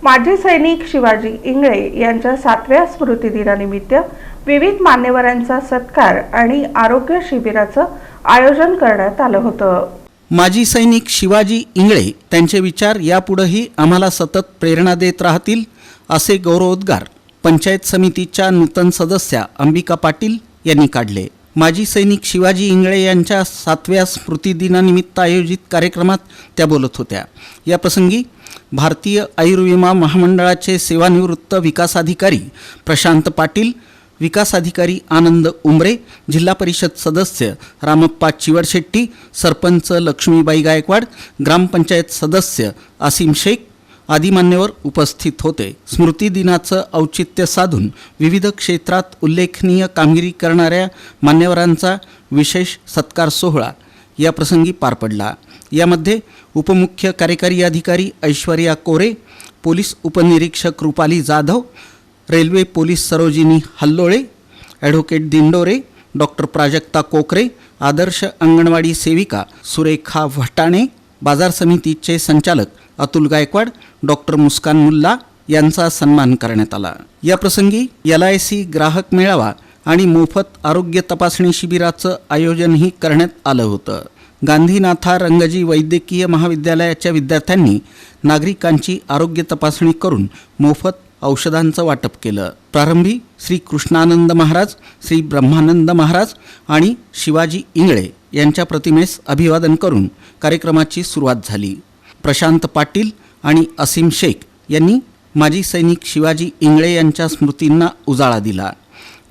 माजी सैनिक शिवाजी इंगळे यांच्या 7व्या स्मृतिदिनानिमित्त विविध मान्यवरांचा सत्कार आणि आरोग्य शिबिराचं आयोजन करण्यात आलं होतं। माजी सैनिक शिवाजी इंगळे त्यांचे विचार यापुढेही आम्हाला सतत प्रेरणा देत राहतील असे गौरवोद्गार पंचायत समितीच्या नूतन सदस्या अंबिका पाटील यांनी काढले। माजी सैनिक शिवाजी इंगळे यांच्या 7व्या स्मृतिदिनानिमित्त आयोजित कार्यक्रमात त्या बोलत होत्या। या प्रसंगी भारतीय आयुर्विमा महामंडळाचे सेवानिवृत्त विकास अधिकारी प्रशांत पाटील, विकास अधिकारी आनंद उमरे, जिल्हा परिषद सदस्य रामप्पा चिवडशेट्टी, सरपंच लक्ष्मीबाई गायकवाड, ग्रामपंचायत सदस्य आसिम शेख आदी मान्यवर उपस्थित होते। स्मृती दिनाचं औचित्य साधून विविध क्षेत्रात उल्लेखनीय कामगिरी करणाऱ्या मान्यवरांचा विशेष सत्कार सोहळा या प्रसंगी पार पडला। यामध्ये उपमुख्य कार्यकारी अधिकारी ऐश्वर्या कोरे, पोलीस उपनिरीक्षक Rupali Jadhav, railway police Sarojini Hallole, advocate Dindore, doctor Prajakta Kokare, आदर्श अंगणवाडी सेविका सुरेखा भटाणे, बाजार समितीचे संचालक अतुल गायकवाड, डॉक्टर मुस्कान मुल्ला यांचा सन्मान करण्यात आला। या प्रसंगी LIC ग्राहक मेळावा आणि मोफत आरोग्य तपासणी शिबिराचं आयोजनही करण्यात आलं होतं। गांधीनाथा रंगजी वैद्यकीय महाविद्यालयाच्या विद्यार्थ्यांनी नागरिकांची आरोग्य तपासणी करून मोफत औषधांचं वाटप केलं। प्रारंभी श्री कृष्णानंद महाराज, श्री ब्रह्मानंद महाराज आणि शिवाजी इंगळे यांच्या प्रतिमेस अभिवादन करून कार्यक्रमाची सुरुवात झाली। प्रशांत पाटील आणि असीम शेख यांनी माजी सैनिक शिवाजी इंगळे यांच्या स्मृतींना उजाळा दिला।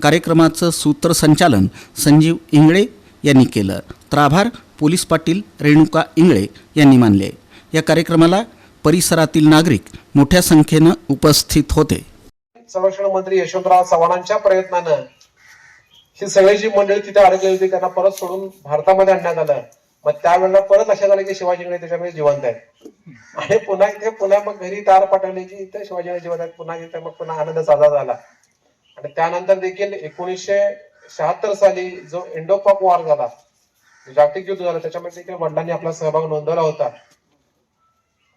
कार्यक्रमाचं सूत्रसंचालन संजीव इंगळे यांनी केलं, तर आभार पोलीस पाटील रेणुका इंगळे यांनी मानले। या कार्यक्रमाला परिसरातील नागरिक मोठ्या संख्येनं उपस्थित होते। संरक्षण मंत्री यशवंतराव चव्हाणांच्या प्रयत्नानं ही सगळी जी मंडळी तिथे अडकली होती त्यांना परत सोडून भारतामध्ये आणण्यात आलं। मग त्यावेळेला परत लक्षात आलं की शिवाजी इंगळे त्याच्यामध्ये जिवंत आहेत आणि पुन्हा मग घरी तार पाठवले की इथे शिवाजी इंगळे जिवंत आहेत। पुन्हा आनंद साजरा झाला। आणि त्यानंतर देखील 1976 साली जो इंडो पाक वॉर झाला, जागतिक युद्ध झालं, त्याच्यामध्ये देखील वडिलांनी आपला सहभाग नोंदवला होता।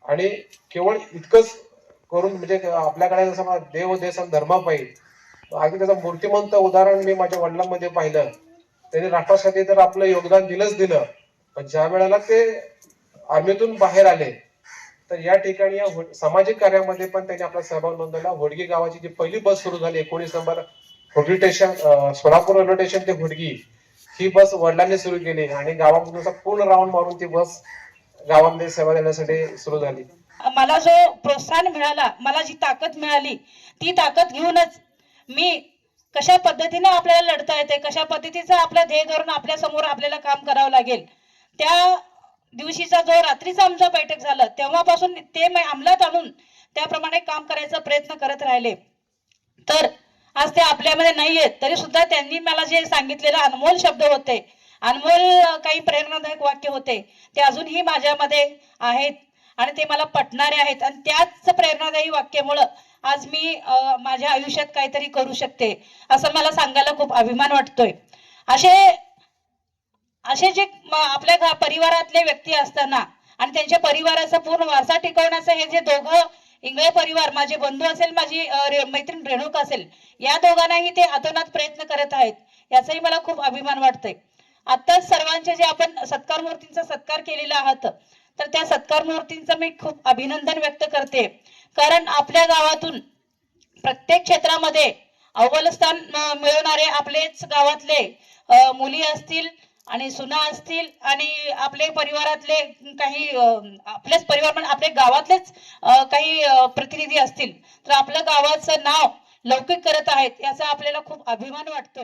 आणि केवळ इतकंच करून म्हणजे आपल्याकडे जसं देव देश धर्मापायी अगदी त्याचं मूर्तिमंत उदाहरण मी माझ्या वडिलांमध्ये पाहिलं। त्यांनी राष्ट्रासाठी तर आपलं योगदान दिलं, पण ज्या वेळेला ते आर्मीतून बाहेर आले तर या ठिकाणी या सामाजिक कार्यामध्ये पण त्यांनी आपला सहभाग नोंदवला। होडगी गावाची जी पहिली बस सुरू झाली 19 number Hodgi station, Solapur railway station ते होडगी, ही बस वडिलांनी सुरू केली आणि गावामधून पूर्ण राऊंड मारून ती बस गावामध्ये सेवा देण्यासाठी सुरू झाली। मला जो प्रोत्साहन मिळाला, मला जी ताकद मिळाली, ती ताकद घेऊनच मी कशा पद्धतीने आपल्याला लढता येते, कशा पद्धतीचं आपलं ध्येय धरून आपल्या समोर आपल्याला काम करावं लागेल, त्या दिवशीचा जो रात्रीचा आमचा बैठक झालं तेव्हापासून ते अंमलात आणून त्याप्रमाणे काम करायचा प्रयत्न करत राहिले। तर आज ते आपल्यामध्ये नाहीयेत तरी सुद्धा त्यांनी मला जे सांगितलेले अनमोल शब्द होते, अनमोल काही प्रेरणादायक वाक्य होते, ते अजूनही माझ्यामध्ये आहेत आणि ते मला पटणारे आहेत। आणि त्याच प्रेरणादायी वाक्यामुळे आज मी माझ्या आयुष्यात काहीतरी करू शकते असं मला सांगायला खूप अभिमान वाटतोय। असे जे आपल्या परिवारातले व्यक्ती असताना आणि त्यांच्या परिवाराचा पूर्ण वारसा टिकवण्याचं हे जे दोघं इंगळे परिवार, माझे बंधू असेल, माझी मैत्रीण रेणुका असेल, या दोघांनाही ते अतोनात प्रयत्न करत आहेत, याचाही मला खूप अभिमान वाटतोय। आताच सर्वांचे जे आपण सत्कार मूर्तींचा सत्कार केलेला आहात, तर त्या सत्कार मूर्तींचं मी खूप अभिनंदन व्यक्त करते। कारण आपल्या गावातून प्रत्येक क्षेत्रामध्ये अव्वल स्थान मिळवणारे आपलेच गावातले मुली असतील आणि सुना असतील आणि आपले परिवारातले काही आपलेच परिवार म्हणजे आपल्या गावातलेच काही प्रतिनिधी असतील, तर आपल्या गावाचं नाव लौकिक करत आहेत याचा आपल्याला खूप अभिमान वाटतो।